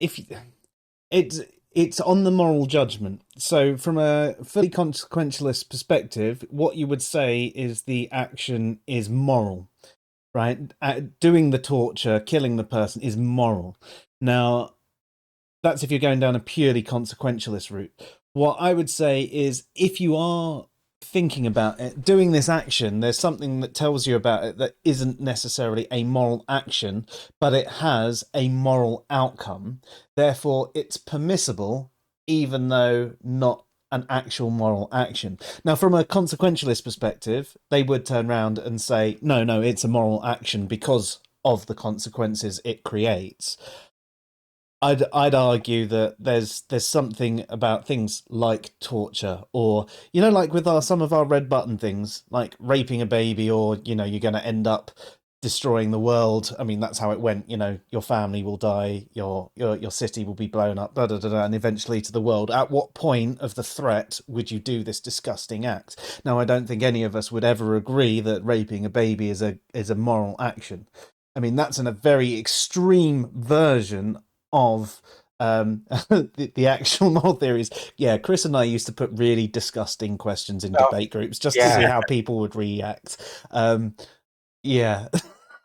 if it's it's on the moral judgment. So from a fully consequentialist perspective, what you would say is the action is moral, right? Doing the torture, killing the person is moral. Now, that's if you're going down a purely consequentialist route. What I would say is if you are thinking about it, doing this action, there's something that tells you about it that isn't necessarily a moral action, but it has a moral outcome. Therefore, it's permissible, even though not an actual moral action. Now, from a consequentialist perspective, they would turn around and say, no, no, it's a moral action because of the consequences it creates. I'd argue that there's something about things like torture, or like with some of our red button things, like raping a baby, or you're going to end up destroying the world. I mean, that's how it went. Your family will die, your city will be blown up, da da da da, and eventually to the world. At what point of the threat would you do this disgusting act? Now, I don't think any of us would ever agree that raping a baby is a moral action. I mean, that's in a very extreme version of the actual moral theories. Yeah, Chris and I used to put really disgusting questions in debate groups just to see how people would react. Yeah.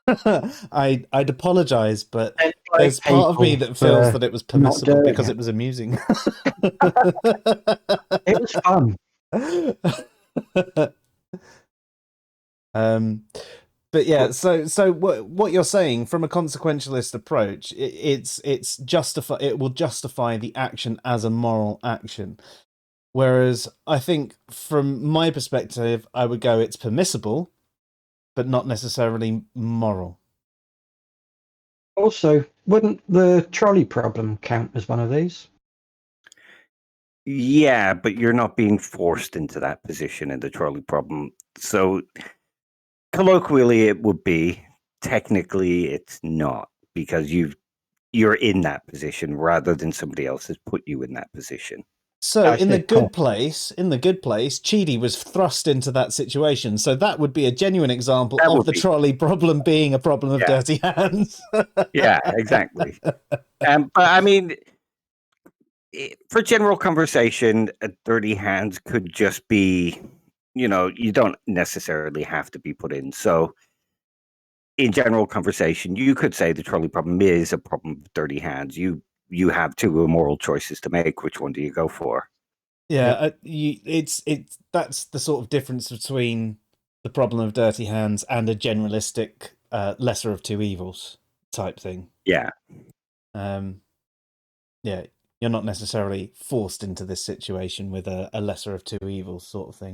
I'd apologize, but there's part of me that feels that it was permissible because it was amusing. It was fun. But yeah, so what you're saying from a consequentialist approach, it will justify the action as a moral action. Whereas I think from my perspective, I would go it's permissible, but not necessarily moral. Also, wouldn't the trolley problem count as one of these? Yeah, but you're not being forced into that position in the trolley problem. So colloquially it would be, technically it's not, because you're in that position rather than somebody else has put you in that position. So in the good place, Chidi was thrust into that situation. So that would be a genuine example of the trolley problem being a problem of dirty hands. Yeah, exactly. But I mean, for general conversation, dirty hands could just be, you don't necessarily have to be put in. So in general conversation, you could say the trolley problem is a problem of dirty hands. You have two immoral choices to make. Which one do you go for? Yeah, that's the sort of difference between the problem of dirty hands and a generalistic lesser of two evils type thing. Yeah. Yeah, you're not necessarily forced into this situation with a lesser of two evils sort of thing.